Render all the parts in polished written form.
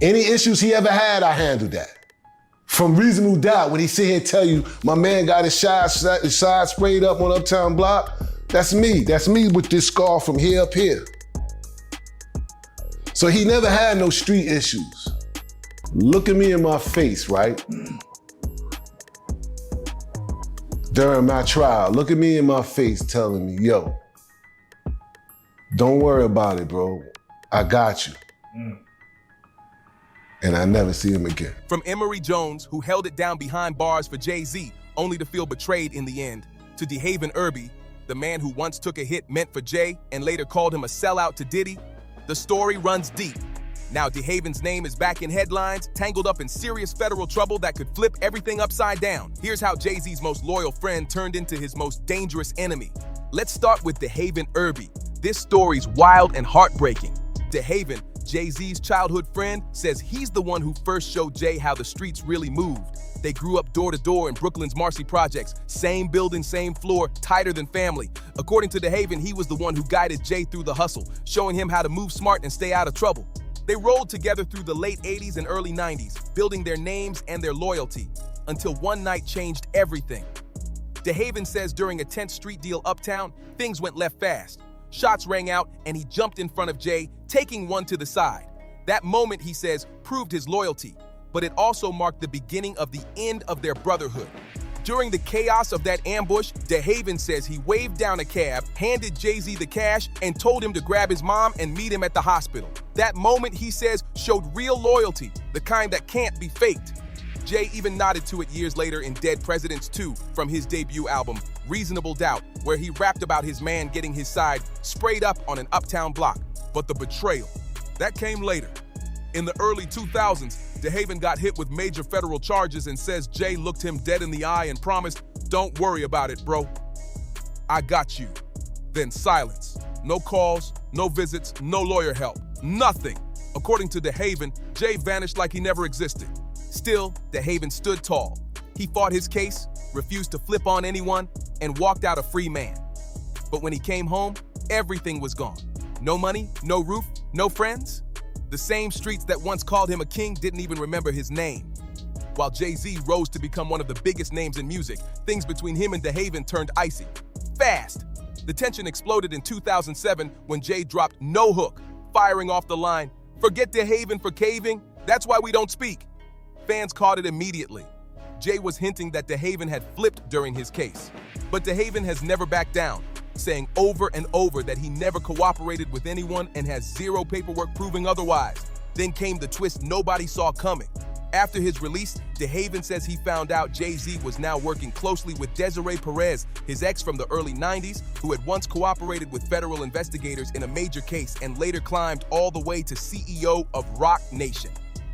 Any issues he ever had, I handled that. From reasonable doubt, when he sit here and tell you, my man got his side sprayed up on Uptown Block, that's me. That's me with this scar from here up here. So he never had no street issues. Look at me in my face, right? During my trial, look at me in my face telling me, yo, don't worry about it, bro. I got you. And I never see him again. From Emory Jones, who held it down behind bars for JayZ, only to feel betrayed in the end, to DeHaven Irby, the man who once took a hit meant for Jay and later called him a sellout to Diddy, the story runs deep. Now DeHaven's name is back in headlines, tangled up in serious federal trouble that could flip everything upside down. Here's how JayZ's most loyal friend turned into his most dangerous enemy. Let's start with DeHaven Irby. This story's wild and heartbreaking. DeHaven, JayZ's childhood friend, says he's the one who first showed Jay how the streets really moved. They grew up door to door in Brooklyn's Marcy projects, same building, same floor, tighter than family. According to DeHaven, he was the one who guided Jay through the hustle, showing him how to move smart and stay out of trouble. They rolled together through the late 80s and early 90s, building their names and their loyalty, until one night changed everything. DeHaven says during a tense street deal uptown, things went left fast. Shots rang out and he jumped in front of Jay, taking one to the side. That moment, he says, proved his loyalty, but it also marked the beginning of the end of their brotherhood. During the chaos of that ambush, DeHaven says he waved down a cab, handed JayZ the cash, and told him to grab his mom and meet him at the hospital. That moment, he says, showed real loyalty, the kind that can't be faked. Jay even nodded to it years later in Dead Presidents 2 from his debut album, Reasonable Doubt, where he rapped about his man getting his side sprayed up on an uptown block. But the betrayal, that came later. In the early 2000s, DeHaven got hit with major federal charges and says Jay looked him dead in the eye and promised, "Don't worry about it, bro. I got you." Then silence. No calls, no visits, no lawyer help, nothing. According to DeHaven, Jay vanished like he never existed. Still, DeHaven stood tall. He fought his case, refused to flip on anyone, and walked out a free man. But when he came home, everything was gone. No money, no roof, no friends. The same streets that once called him a king didn't even remember his name. While JayZ rose to become one of the biggest names in music, things between him and DeHaven turned icy. Fast! The tension exploded in 2007 when Jay dropped No Hook, firing off the line, "Forget DeHaven for caving, that's why we don't speak." Fans caught it immediately. Jay was hinting that DeHaven had flipped during his case. But DeHaven has never backed down, saying over and over that he never cooperated with anyone and has zero paperwork proving otherwise. Then came the twist nobody saw coming. After his release, DeHaven says he found out JayZ was now working closely with Desiree Perez, his ex from the early 90s, who had once cooperated with federal investigators in a major case and later climbed all the way to CEO of Roc Nation.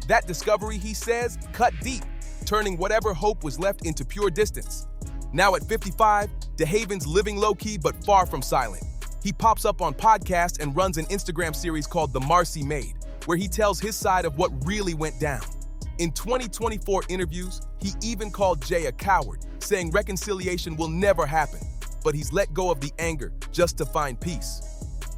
That discovery, he says, cut deep, turning whatever hope was left into pure distance. Now at 55, DeHaven's living low-key but far from silent. He pops up on podcasts and runs an Instagram series called The Marcy Maid, where he tells his side of what really went down. In 2024 interviews, he even called Jay a coward, saying reconciliation will never happen, but he's let go of the anger just to find peace.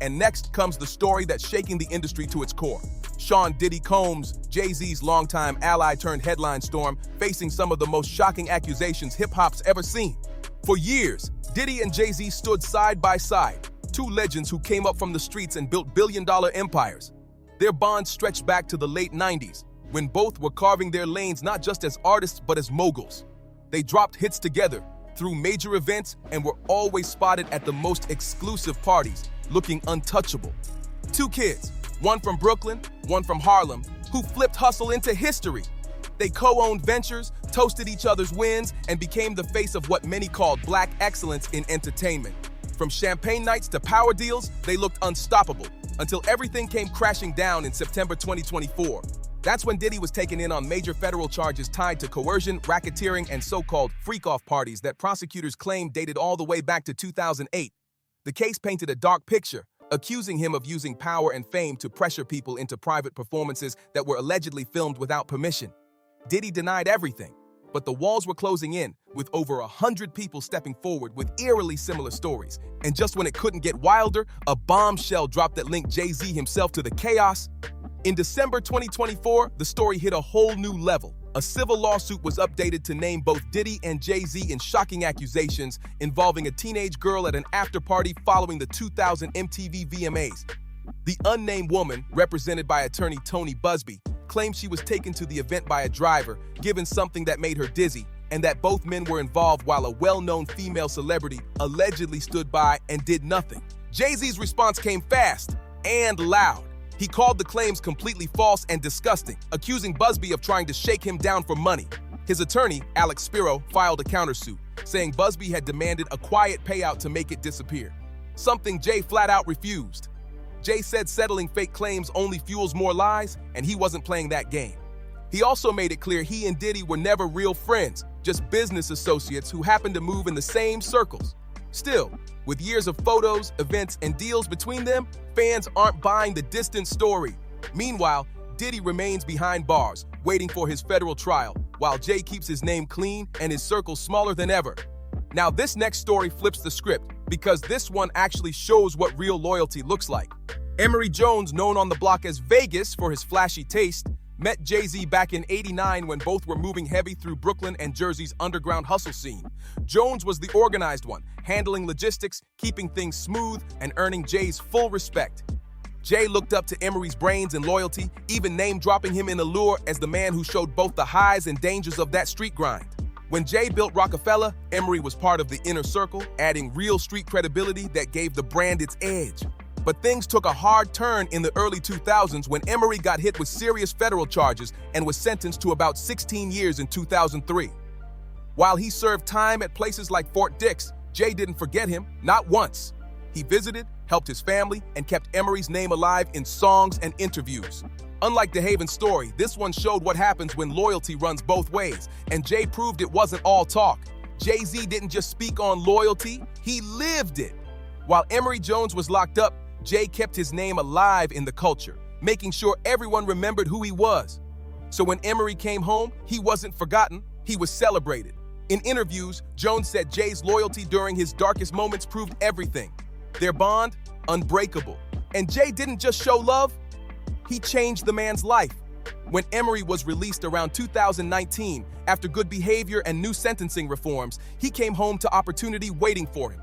And next comes the story that's shaking the industry to its core. Sean Diddy Combs, JayZ's longtime ally turned headline storm, facing some of the most shocking accusations hip-hop's ever seen. For years, Diddy and JayZ stood side by side, two legends who came up from the streets and built billion-dollar empires. Their bond stretched back to the late 90s, when both were carving their lanes not just as artists but as moguls. They dropped hits together, through major events, and were always spotted at the most exclusive parties, looking untouchable. Two kids, one from Brooklyn, one from Harlem, who flipped hustle into history. They co-owned ventures, toasted each other's wins, and became the face of what many called black excellence in entertainment. From champagne nights to power deals, they looked unstoppable, until everything came crashing down in September 2024. That's when Diddy was taken in on major federal charges tied to coercion, racketeering, and so-called freak-off parties that prosecutors claim dated all the way back to 2008. The case painted a dark picture, accusing him of using power and fame to pressure people into private performances that were allegedly filmed without permission. Diddy denied everything, but the walls were closing in, with over 100 people stepping forward with eerily similar stories. And just when it couldn't get wilder, a bombshell dropped that linked JayZ himself to the chaos. In December 2024, the story hit a whole new level. A civil lawsuit was updated to name both Diddy and JayZ in shocking accusations involving a teenage girl at an after-party following the 2000 MTV VMAs. The unnamed woman, represented by attorney Tony Busby, claimed she was taken to the event by a driver, given something that made her dizzy, and that both men were involved while a well-known female celebrity allegedly stood by and did nothing. JayZ's response came fast and loud. He called the claims completely false and disgusting, accusing Busby of trying to shake him down for money. His attorney, Alex Spiro, filed a countersuit, saying Busby had demanded a quiet payout to make it disappear, something Jay flat out refused. Jay said settling fake claims only fuels more lies, and he wasn't playing that game. He also made it clear he and Diddy were never real friends, just business associates who happened to move in the same circles. Still, with years of photos, events, and deals between them, fans aren't buying the distant story. Meanwhile, Diddy remains behind bars, waiting for his federal trial, while Jay keeps his name clean and his circle smaller than ever. Now, this next story flips the script, because this one actually shows what real loyalty looks like. Emory Jones, known on the block as Vegas for his flashy taste, met JayZ back in '89 when both were moving heavy through Brooklyn and Jersey's underground hustle scene. Jones was the organized one, handling logistics, keeping things smooth, and earning Jay's full respect. Jay looked up to Emory's brains and loyalty, even name-dropping him in Allure as the man who showed both the highs and dangers of that street grind. When Jay built Rockefeller, Emory was part of the inner circle, adding real street credibility that gave the brand its edge. But things took a hard turn in the early 2000s when Emory got hit with serious federal charges and was sentenced to about 16 years in 2003. While he served time at places like Fort Dix, Jay didn't forget him, not once. He visited, helped his family, and kept Emory's name alive in songs and interviews. Unlike DeHaven's story, this one showed what happens when loyalty runs both ways, and Jay proved it wasn't all talk. JayZ didn't just speak on loyalty, he lived it. While Emory Jones was locked up, Jay kept his name alive in the culture, making sure everyone remembered who he was. So when Emory came home, he wasn't forgotten, he was celebrated. In interviews, Jones said Jay's loyalty during his darkest moments proved everything. Their bond, unbreakable. And Jay didn't just show love, he changed the man's life. When Emory was released around 2019, after good behavior and new sentencing reforms, he came home to opportunity waiting for him.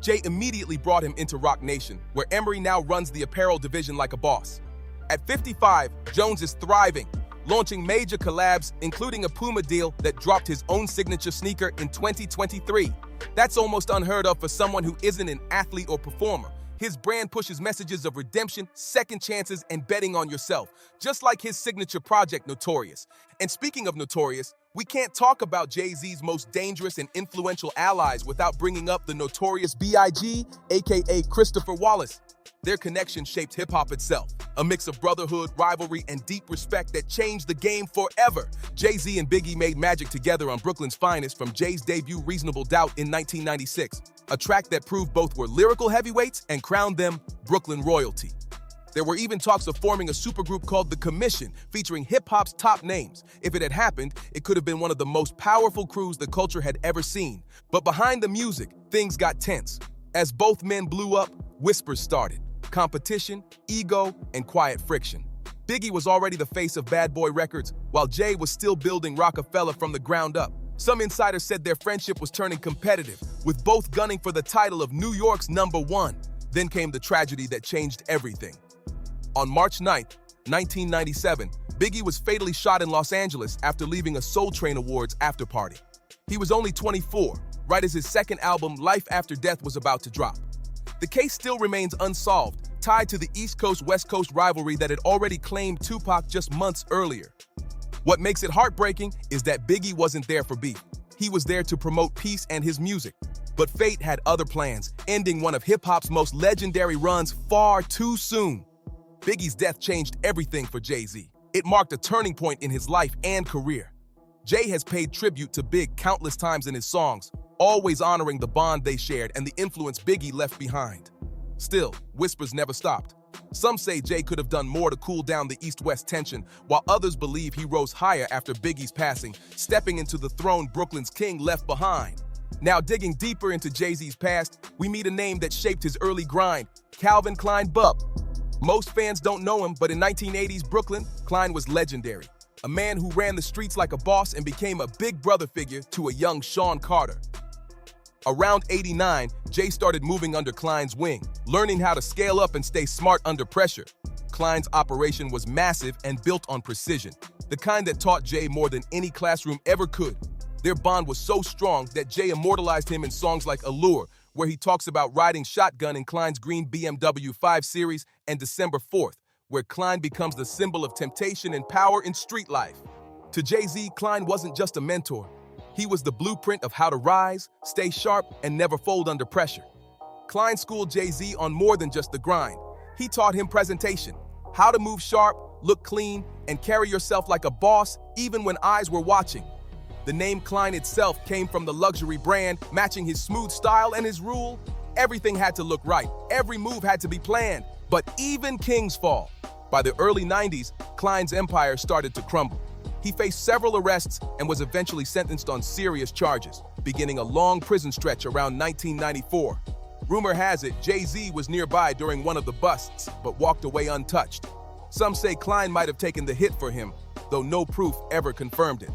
Jay immediately brought him into Roc Nation, where Emory now runs the apparel division like a boss. At 55, Jones is thriving, launching major collabs, including a Puma deal that dropped his own signature sneaker in 2023. That's almost unheard of for someone who isn't an athlete or performer. His brand pushes messages of redemption, second chances, and betting on yourself, just like his signature project, Notorious. And speaking of Notorious, we can't talk about JayZ's most dangerous and influential allies without bringing up the notorious B.I.G., aka Christopher Wallace. Their connection shaped hip-hop itself, a mix of brotherhood, rivalry, and deep respect that changed the game forever. JayZ and Biggie made magic together on Brooklyn's Finest from Jay's debut Reasonable Doubt in 1996, a track that proved both were lyrical heavyweights and crowned them Brooklyn royalty. There were even talks of forming a supergroup called The Commission, featuring hip-hop's top names. If it had happened, it could have been one of the most powerful crews the culture had ever seen. But behind the music, things got tense. As both men blew up, whispers started. Competition, ego, and quiet friction. Biggie was already the face of Bad Boy Records, while Jay was still building Rockefeller from the ground up. Some insiders said their friendship was turning competitive, with both gunning for the title of New York's #1. Then came the tragedy that changed everything. On March 9, 1997, Biggie was fatally shot in Los Angeles after leaving a Soul Train Awards after-party. He was only 24, right as his second album, Life After Death, was about to drop. The case still remains unsolved, tied to the East Coast-West Coast rivalry that had already claimed Tupac just months earlier. What makes it heartbreaking is that Biggie wasn't there for beef. He was there to promote peace and his music. But fate had other plans, ending one of hip-hop's most legendary runs far too soon. Biggie's death changed everything for JayZ. It marked a turning point in his life and career. Jay has paid tribute to Big countless times in his songs, always honoring the bond they shared and the influence Biggie left behind. Still, whispers never stopped. Some say Jay could have done more to cool down the East-West tension, while others believe he rose higher after Biggie's passing, stepping into the throne Brooklyn's king left behind. Now, digging deeper into JayZ's past, we meet a name that shaped his early grind, Calvin Klein Bub. Most fans don't know him, but in 1980s Brooklyn, Klein was legendary. A man who ran the streets like a boss and became a big brother figure to a young Sean Carter. Around '89, Jay started moving under Klein's wing, learning how to scale up and stay smart under pressure. Klein's operation was massive and built on precision, the kind that taught Jay more than any classroom ever could. Their bond was so strong that Jay immortalized him in songs like Allure, where he talks about riding shotgun in Klein's green BMW 5 Series, and December 4th, where Klein becomes the symbol of temptation and power in street life. To JayZ, Klein wasn't just a mentor. He was the blueprint of how to rise, stay sharp, and never fold under pressure. Klein schooled JayZ on more than just the grind. He taught him presentation, how to move sharp, look clean, and carry yourself like a boss even when eyes were watching. The name Klein itself came from the luxury brand, matching his smooth style and his rule. Everything had to look right, every move had to be planned, but even kings fall. By the early 90s, Klein's empire started to crumble. He faced several arrests and was eventually sentenced on serious charges, beginning a long prison stretch around 1994. Rumor has it JayZ was nearby during one of the busts, but walked away untouched. Some say Klein might have taken the hit for him, though no proof ever confirmed it.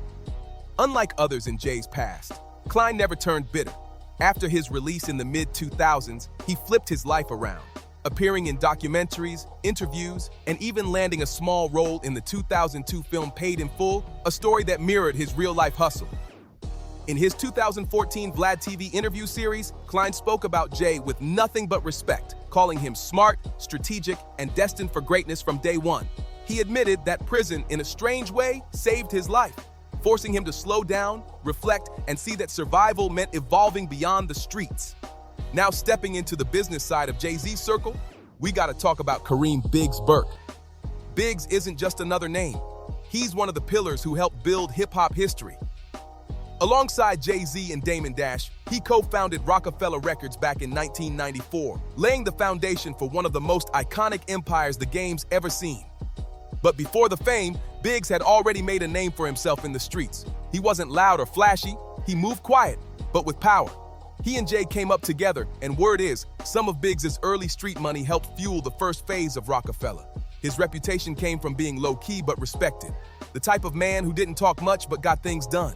Unlike others in Jay's past, Klein never turned bitter. After his release in the mid-2000s, he flipped his life around, appearing in documentaries, interviews, and even landing a small role in the 2002 film Paid in Full, a story that mirrored his real-life hustle. In his 2014 Vlad TV interview series, Klein spoke about Jay with nothing but respect, calling him smart, strategic, and destined for greatness from day one. He admitted that prison, in a strange way, saved his life, forcing him to slow down, reflect, and see that survival meant evolving beyond the streets. Now stepping into the business side of JayZ's circle, we gotta talk about Kareem Biggs Burke. Biggs isn't just another name. He's one of the pillars who helped build hip-hop history. Alongside JayZ and Damon Dash, he co-founded Rockefeller Records back in 1994, laying the foundation for one of the most iconic empires the game's ever seen. But before the fame, Biggs had already made a name for himself in the streets. He wasn't loud or flashy, he moved quiet, but with power. He and Jay came up together, and word is, some of Biggs' early street money helped fuel the first phase of Rockefeller. His reputation came from being low-key but respected, the type of man who didn't talk much but got things done.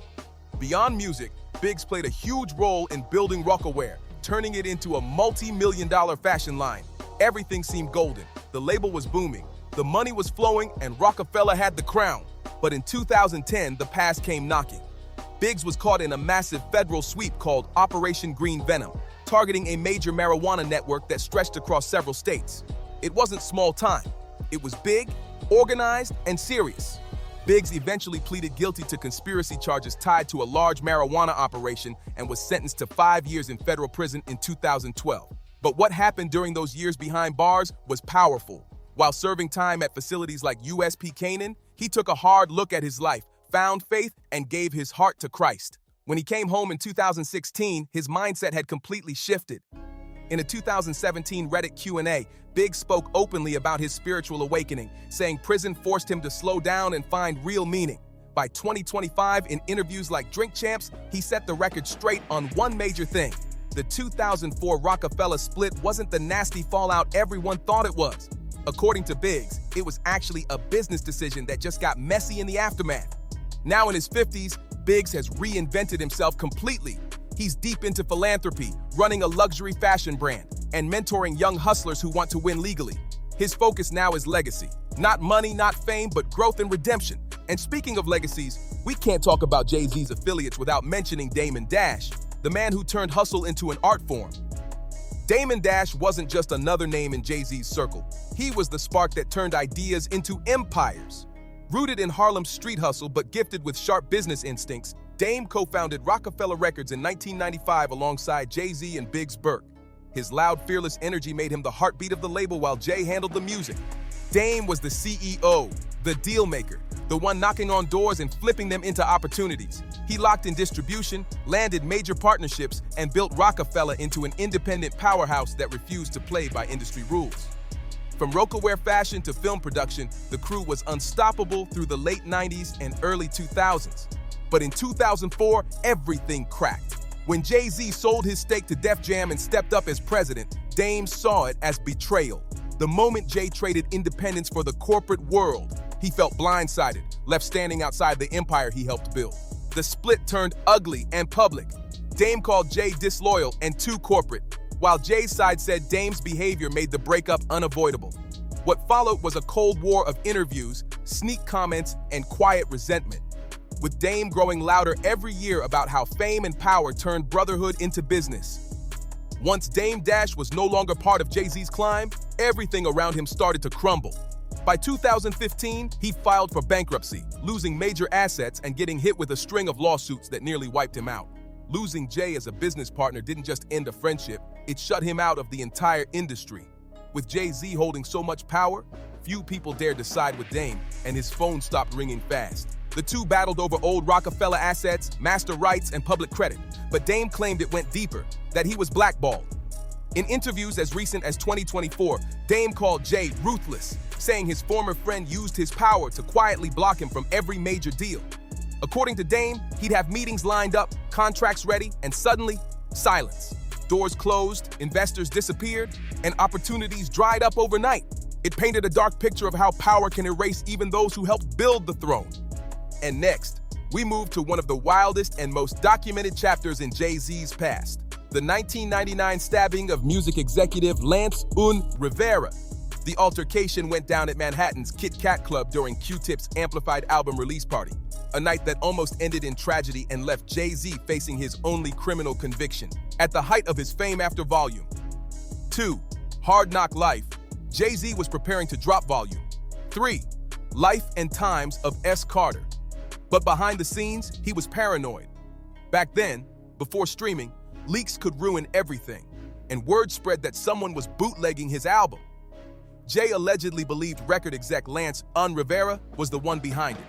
Beyond music, Biggs played a huge role in building Rocawear, turning it into a multi-million-dollar fashion line. Everything seemed golden, the label was booming, the money was flowing, and Rockefeller had the crown. But in 2010, the past came knocking. Biggs was caught in a massive federal sweep called Operation Green Venom, targeting a major marijuana network that stretched across several states. It wasn't small time. It was big, organized, and serious. Biggs eventually pleaded guilty to conspiracy charges tied to a large marijuana operation and was sentenced to 5 years in federal prison in 2012. But what happened during those years behind bars was powerful. While serving time at facilities like USP Canaan, he took a hard look at his life, found faith, and gave his heart to Christ. When he came home in 2016, his mindset had completely shifted. In a 2017 Reddit Q&A, Biggs spoke openly about his spiritual awakening, saying prison forced him to slow down and find real meaning. By 2025, in interviews like Drink Champs, he set the record straight on one major thing. The 2004 Rockefeller split wasn't the nasty fallout everyone thought it was. According to Biggs, it was actually a business decision that just got messy in the aftermath. Now in his 50s, Biggs has reinvented himself completely. He's deep into philanthropy, running a luxury fashion brand, and mentoring young hustlers who want to win legally. His focus now is legacy. Not money, not fame, but growth and redemption. And speaking of legacies, we can't talk about JayZ's affiliates without mentioning Damon Dash, the man who turned hustle into an art form. Damon Dash wasn't just another name in JayZ's circle. He was the spark that turned ideas into empires. Rooted in Harlem's street hustle but gifted with sharp business instincts, Dame co-founded Rockefeller Records in 1995 alongside JayZ and Biggs Burke. His loud, fearless energy made him the heartbeat of the label while Jay handled the music. Dame was the CEO, the deal maker, the one knocking on doors and flipping them into opportunities. He locked in distribution, landed major partnerships, and built Rockefeller into an independent powerhouse that refused to play by industry rules. From Rocawear fashion to film production, the crew was unstoppable through the late 90s and early 2000s. But in 2004, everything cracked. When JayZ sold his stake to Def Jam and stepped up as president, Dame saw it as betrayal. The moment Jay traded independence for the corporate world, he felt blindsided, left standing outside the empire he helped build. The split turned ugly and public. Dame called Jay disloyal and too corporate, while Jay's side said Dame's behavior made the breakup unavoidable. What followed was a cold war of interviews, sneak comments, and quiet resentment, with Dame growing louder every year about how fame and power turned brotherhood into business. Once Dame Dash was no longer part of JayZ's climb, everything around him started to crumble. By 2015, he filed for bankruptcy, losing major assets and getting hit with a string of lawsuits that nearly wiped him out. Losing Jay as a business partner didn't just end a friendship, it shut him out of the entire industry. With JayZ holding so much power, few people dared to side with Dame, and his phone stopped ringing fast. The two battled over old Rockefeller assets, master rights, and public credit, but Dame claimed it went deeper, that he was blackballed. In interviews as recent as 2024, Dame called Jay ruthless, saying his former friend used his power to quietly block him from every major deal. According to Dame, he'd have meetings lined up, contracts ready, and suddenly, silence. Doors closed, investors disappeared, and opportunities dried up overnight. It painted a dark picture of how power can erase even those who helped build the throne. And next, we move to one of the wildest and most documented chapters in JayZ's past, the 1999 stabbing of music executive Lance Rivera. The altercation went down at Manhattan's Kit Kat Club during Q-Tip's amplified album release party, a night that almost ended in tragedy and left JayZ facing his only criminal conviction. At the height of his fame after Volume 2, Hard Knock Life, JayZ was preparing to drop Volume 3, Life and Times of S. Carter. But behind the scenes, he was paranoid. Back then, before streaming, leaks could ruin everything, and word spread that someone was bootlegging his album. Jay allegedly believed record exec Lance Rivera was the one behind it.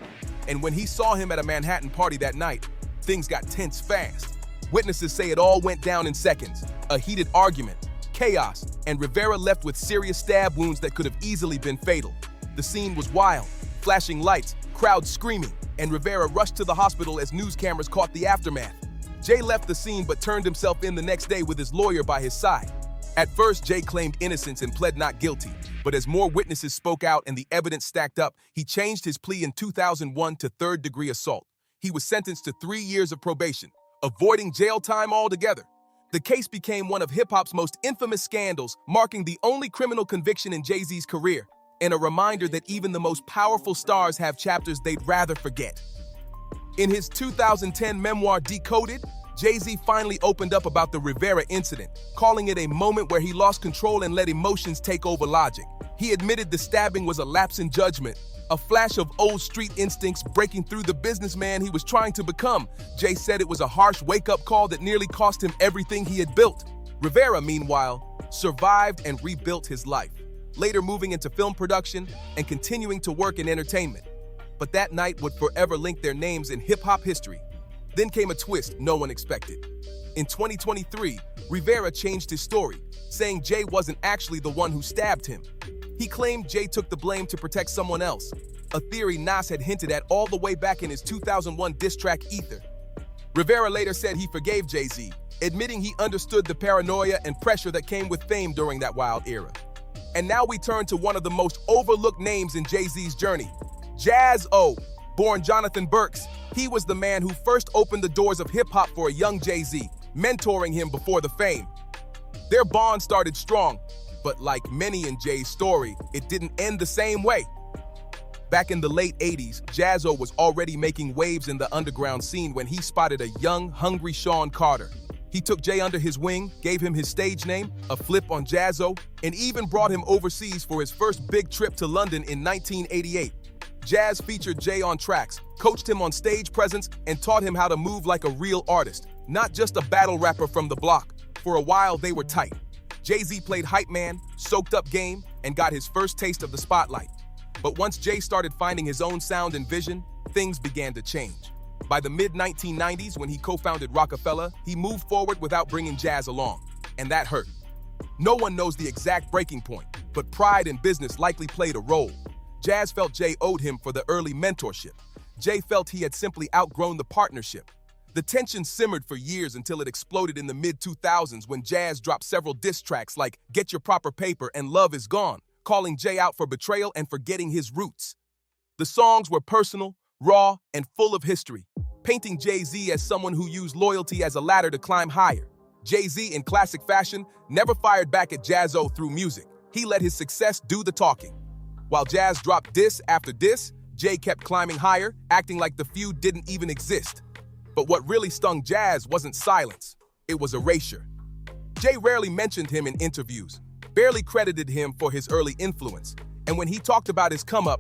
And when he saw him at a Manhattan party that night, things got tense fast. Witnesses say it all went down in seconds. A heated argument, chaos, and Rivera left with serious stab wounds that could have easily been fatal. The scene was wild, flashing lights, crowds screaming, and Rivera rushed to the hospital as news cameras caught the aftermath. Jay left the scene but turned himself in the next day with his lawyer by his side. At first, Jay claimed innocence and pled not guilty, but as more witnesses spoke out and the evidence stacked up, he changed his plea in 2001 to third-degree assault. He was sentenced to 3 years of probation, avoiding jail time altogether. The case became one of hip-hop's most infamous scandals, marking the only criminal conviction in JayZ's career, and a reminder that even the most powerful stars have chapters they'd rather forget. In his 2010 memoir, Decoded, JayZ finally opened up about the Rivera incident, calling it a moment where he lost control and let emotions take over logic. He admitted the stabbing was a lapse in judgment, a flash of old street instincts breaking through the businessman he was trying to become. Jay said it was a harsh wake-up call that nearly cost him everything he had built. Rivera, meanwhile, survived and rebuilt his life, later moving into film production and continuing to work in entertainment. But that night would forever link their names in hip-hop history. Then came a twist no one expected. In 2023, Rivera changed his story, saying Jay wasn't actually the one who stabbed him. He claimed Jay took the blame to protect someone else, a theory Nas had hinted at all the way back in his 2001 diss track Ether. Rivera later said he forgave JayZ, admitting he understood the paranoia and pressure that came with fame during that wild era. And now we turn to one of the most overlooked names in JayZ's journey, Jaz-O, born Jonathan Burks. He was the man who first opened the doors of hip-hop for a young JayZ, mentoring him before the fame. Their bond started strong, but like many in Jay's story, it didn't end the same way. Back in the late 80s, Jaz-O was already making waves in the underground scene when he spotted a young, hungry Sean Carter. He took Jay under his wing, gave him his stage name, a flip on Jaz-O, and even brought him overseas for his first big trip to London in 1988. Jaz featured Jay on tracks, coached him on stage presence, and taught him how to move like a real artist, not just a battle rapper from the block. For a while, they were tight. JayZ played hype man, soaked up game, and got his first taste of the spotlight. But once Jay started finding his own sound and vision, things began to change. By the mid-1990s, when he co-founded Rockefeller, he moved forward without bringing Jaz along, and that hurt. No one knows the exact breaking point, but pride in business likely played a role. Jaz felt Jay owed him for the early mentorship. Jay felt he had simply outgrown the partnership. The tension simmered for years until it exploded in the mid-2000s when Jaz dropped several diss tracks like Get Your Proper Paper and Love Is Gone, calling Jay out for betrayal and forgetting his roots. The songs were personal, raw, and full of history, painting JayZ as someone who used loyalty as a ladder to climb higher. JayZ, in classic fashion, never fired back at Jaz-O through music. He let his success do the talking. While Jaz dropped diss after diss, Jay kept climbing higher, acting like the feud didn't even exist. But what really stung Jaz wasn't silence, it was erasure. Jay rarely mentioned him in interviews, barely credited him for his early influence, and when he talked about his come-up,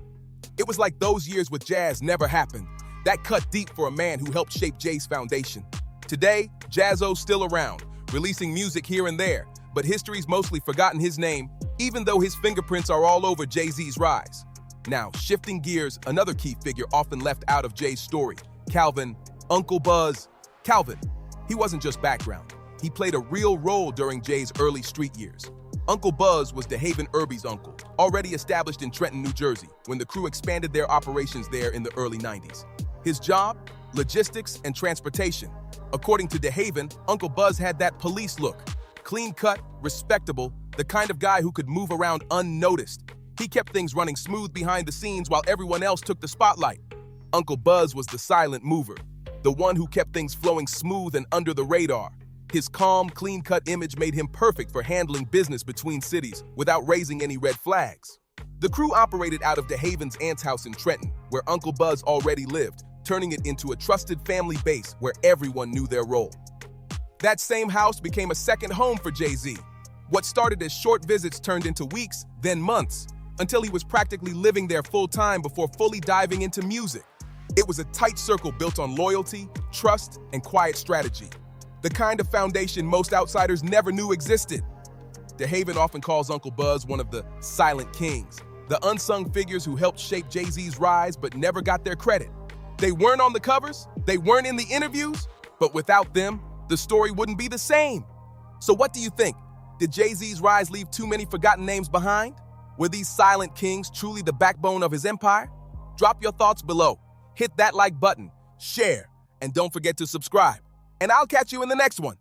it was like those years with Jaz never happened. That cut deep for a man who helped shape Jay's foundation. Today, Jaz-O's still around, releasing music here and there, but history's mostly forgotten his name, even though his fingerprints are all over JayZ's rise. Now, shifting gears, another key figure often left out of Jay's story, Calvin, Uncle Buzz. Calvin, he wasn't just background. He played a real role during Jay's early street years. Uncle Buzz was DeHaven Irby's uncle, already established in Trenton, New Jersey, when the crew expanded their operations there in the early 90s. His job? Logistics and transportation. According to DeHaven, Uncle Buzz had that police look. Clean-cut, respectable, the kind of guy who could move around unnoticed. He kept things running smooth behind the scenes while everyone else took the spotlight. Uncle Buzz was the silent mover, the one who kept things flowing smooth and under the radar. His calm, clean-cut image made him perfect for handling business between cities without raising any red flags. The crew operated out of DeHaven's aunt's house in Trenton, where Uncle Buzz already lived, turning it into a trusted family base where everyone knew their role. That same house became a second home for JayZ. What started as short visits turned into weeks, then months, until he was practically living there full-time before fully diving into music. It was a tight circle built on loyalty, trust, and quiet strategy. The kind of foundation most outsiders never knew existed. DeHaven often calls Uncle Buzz one of the silent kings, the unsung figures who helped shape JayZ's rise but never got their credit. They weren't on the covers, they weren't in the interviews, but without them, the story wouldn't be the same. So what do you think? Did JayZ's rise leave too many forgotten names behind? Were these silent kings truly the backbone of his empire? Drop your thoughts below. Hit that like button, share, and don't forget to subscribe. And I'll catch you in the next one.